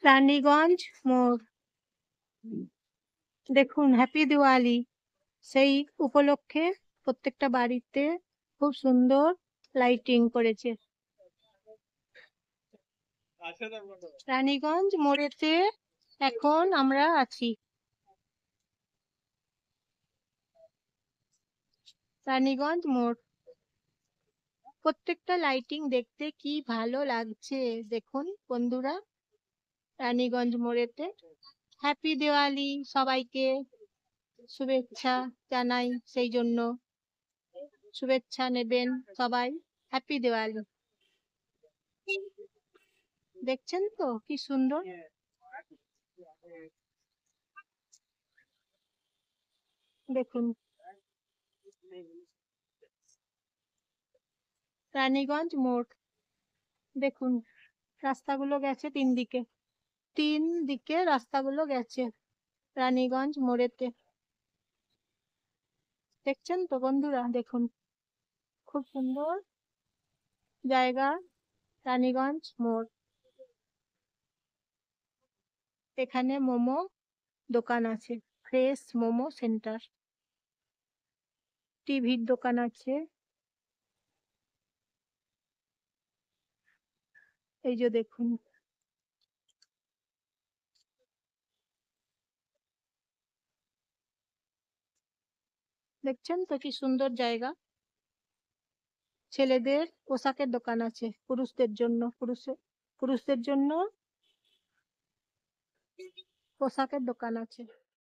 রানীগঞ্জ মোড়। দেখুন হ্যাপি দিওয়ালি, সেই উপলক্ষে প্রত্যেকটা বাড়িতে খুব সুন্দর লাইটিং করেছে। রানীগঞ্জ মোড়েতে এখন আমরা আছি। রানীগঞ্জ মোড়, প্রত্যেকটা লাইটিং দেখতে কি ভালো লাগছে দেখুন বন্ধুরা। রানীগঞ্জ মোড়েতে হ্যাপি দিওয়ালি, সবাইকে শুভেচ্ছা জানাই, সেই জন্য শুভেচ্ছা নেবেন সবাই। হ্যাপি দিওয়ালি। দেখছেন তো কি সুন্দর। দেখুন রানীগঞ্জ মোড়, দেখুন রাস্তাগুলো গেছে তিন দিকে রাস্তাগুলো গেছে রানীগঞ্জ মোড়েতে। দেখছেন তো বন্ধুরা, দেখুন খুব সুন্দর জায়গা রানীগঞ্জ মোড়। এখানে মোমো দোকান আছে, ফ্রেশ মোমো সেন্টার। টিভির দোকান আছে, এই যে দেখুন। দেখছেন তো কি সুন্দর জায়গা। ছেলেদের পোশাকের দোকান আছে, পুরুষদের জন্য পোশাকের দোকান আছে।